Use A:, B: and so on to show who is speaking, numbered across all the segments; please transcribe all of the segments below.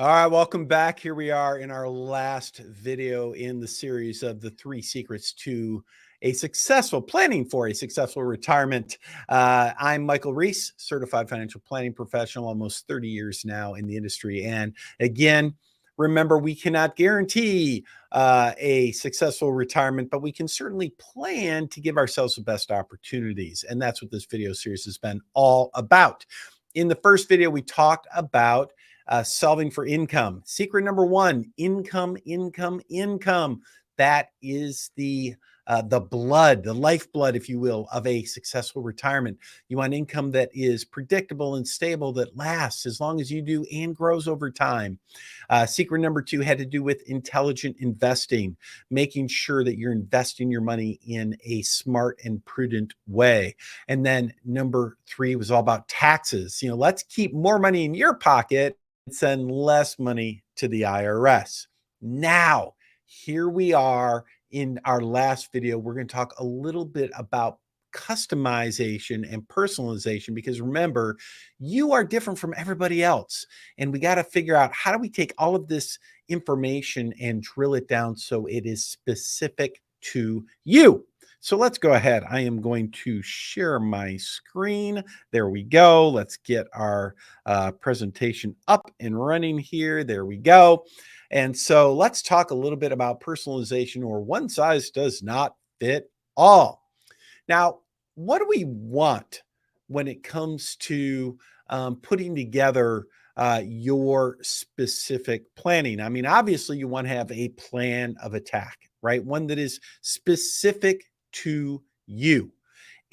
A: All right, welcome back. Here we are in our last video in the series of the 3 secrets to a successful planning for a successful retirement. I'm Michael Reese, certified financial planning professional, almost 30 years now in the industry. And again, remember, we cannot guarantee a successful retirement, but we can certainly plan to give ourselves the best opportunities. And that's what this video series has been all about. In the first video, we talked about solving for income. Secret number one: income, income, income. That is the blood, the lifeblood, if you will, of a successful retirement. You want income that is predictable and stable, that lasts as long as you do and grows over time. Secret number two had to do with intelligent investing, making sure that you're investing your money in a smart and prudent way. And then number three was all about taxes. Let's keep more money in your pocket, send less money to the IRS. Now, here we are in our last video. We're going to talk a little bit about customization and personalization, because remember, you are different from everybody else. And we got to figure out, how do we take all of this information and drill it down so it is specific to you? So let's go ahead. I am going to share my screen. There we go. Let's get our presentation up and running here. There we go. And so let's talk a little bit about personalization, or one size does not fit all. Now, what do we want when it comes to putting together your specific planning? I mean, obviously, you want to have a plan of attack, right? One that is specific to you.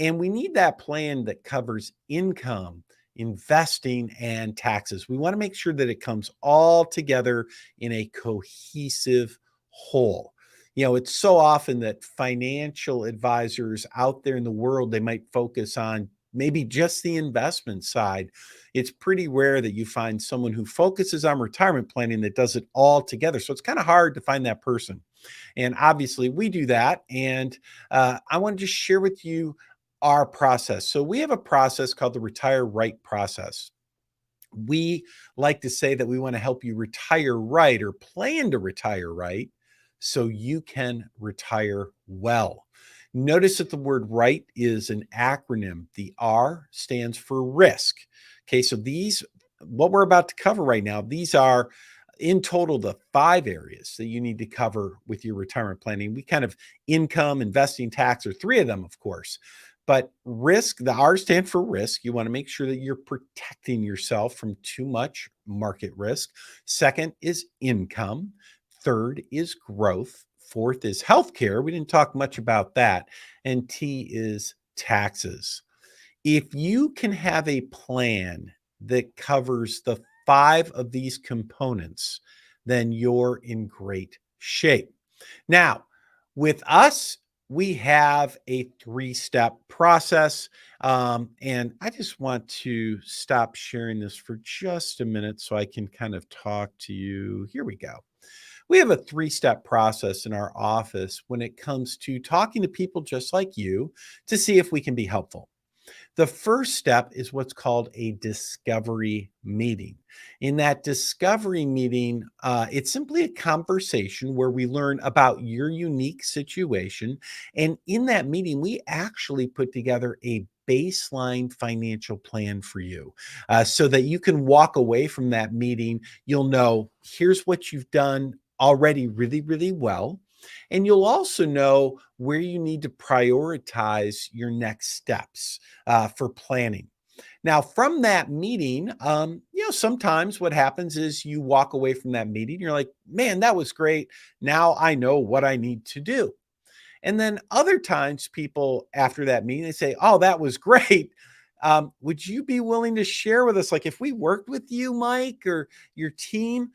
A: And we need that plan that covers income, investing, and taxes. We want to make sure that it comes all together in a cohesive whole. It's so often that financial advisors out there in the world, they might focus on maybe just the investment side. It's pretty rare that you find someone who focuses on retirement planning that does it all together. So it's kind of hard to find that person. And obviously we do that. And I want to just share with you our process. So we have a process called the Retire Right process. We like to say that we want to help you retire right, or plan to retire right, so you can retire well. Notice that the word right is an acronym. The R stands for risk. Okay, so what we're about to cover right now, these are in total the 5 areas that you need to cover with your retirement planning. We kind of income, investing, tax are 3 of them, of course. But risk, the R stand for risk. You want to make sure that you're protecting yourself from too much market risk. Second is income. Third is growth. Fourth is healthcare. We didn't talk much about that. And T is taxes. If you can have a plan that covers the 5 of these components, then you're in great shape. Now, with us, we have a 3-step process. And I just want to stop sharing this for just a minute so I can kind of talk to you. Here we go. We have a 3-step process in our office when it comes to talking to people just like you to see if we can be helpful. The first step is what's called a discovery meeting. In that discovery meeting, it's simply a conversation where we learn about your unique situation. And in that meeting, we actually put together a baseline financial plan for you, so that you can walk away from that meeting. You'll know, here's what you've done already really, really well. And you'll also know where you need to prioritize your next steps for planning. Now, from that meeting, sometimes what happens is you walk away from that meeting, you're like, man, that was great. Now I know what I need to do. And then other times, people after that meeting, they say, oh, that was great. Would you be willing to share with us, like, if we worked with you, Mike, or your team,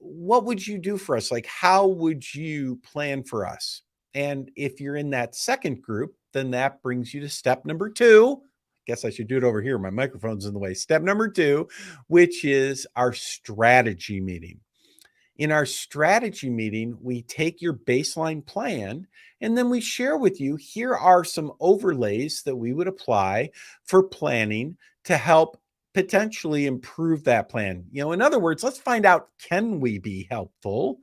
A: what would you do for us? Like, how would you plan for us? And if you're in that second group, then that brings you to step number 2. Guess I should do it over here. My microphone's in the way. Step number 2, which is our strategy meeting. In our strategy meeting, we take your baseline plan and then we share with you, here are some overlays that we would apply for planning to help potentially improve that plan. In other words, let's find out, can we be helpful?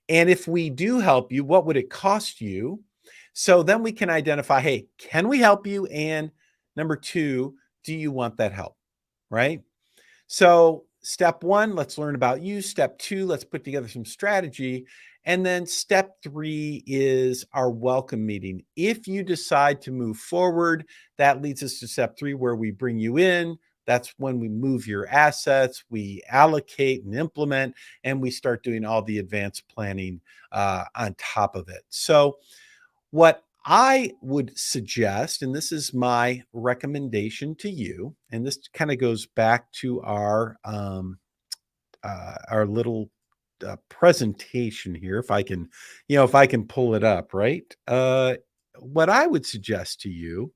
A: And if we do help you, what would it cost you? So then we can identify, hey, can we help you? And number two, do you want that help? Right? So step one, let's learn about you. Step two, let's put together some strategy. And then step three is our welcome meeting. If you decide to move forward, that leads us to step three, where we bring you in. That's when we move your assets, we allocate and implement, and we start doing all the advanced planning on top of it. So what I would suggest, and this is my recommendation to you, and this kind of goes back to our little presentation here. If I can pull it up, right? What I would suggest to you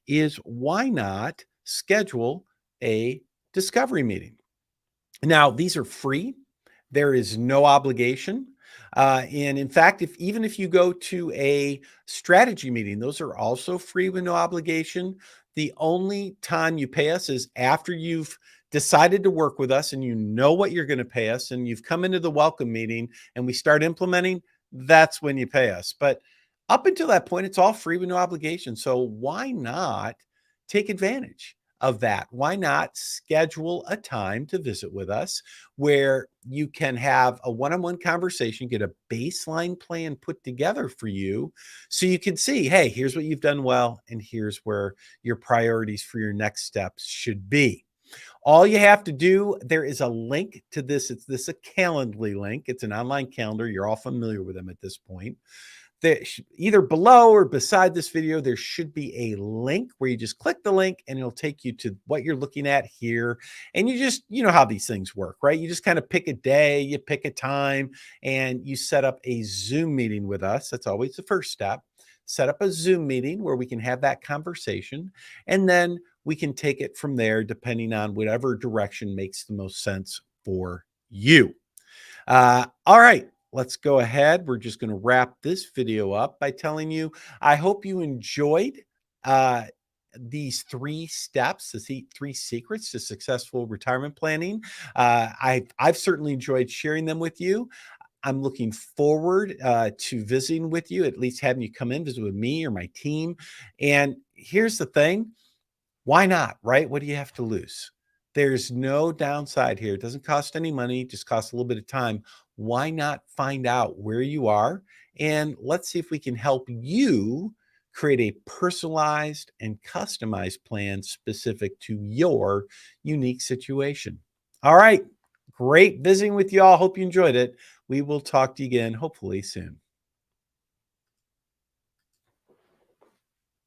A: is, why not schedule a discovery meeting? Now, these are free. There is no obligation. And in fact, even if you go to a strategy meeting, those are also free with no obligation. The only time you pay us is after you've decided to work with us and you know what you're going to pay us, and you've come into the welcome meeting and we start implementing. That's when you pay us. But up until that point, it's all free with no obligation. So why not take advantage of that? Why not schedule a time to visit with us where you can have a one-on-one conversation, get a baseline plan put together for you so you can see, hey, here's what you've done well, and here's where your priorities for your next steps should be. All you have to do, there is a link to this. It's a Calendly link. It's an online calendar. You're all familiar with them at this point. Either below or beside this video, there should be a link where you just click the link and it'll take you to what you're looking at here. And you know how these things work, right? You just kind of pick a day, you pick a time, and you set up a Zoom meeting with us. That's always the first step. Set up a Zoom meeting where we can have that conversation, and then we can take it from there depending on whatever direction makes the most sense for you. All right. Let's go ahead. We're just going to wrap this video up by telling you, I hope you enjoyed these 3 steps, the 3 secrets to successful retirement planning. I've certainly enjoyed sharing them with you. I'm looking forward to visiting with you, at least having you come in, visit with me or my team. And here's the thing. Why not, right? What do you have to lose? There's no downside here. It doesn't cost any money, it just costs a little bit of time. Why not find out where you are? And let's see if we can help you create a personalized and customized plan specific to your unique situation. All right. Great visiting with you all. Hope you enjoyed it. We will talk to you again, hopefully soon.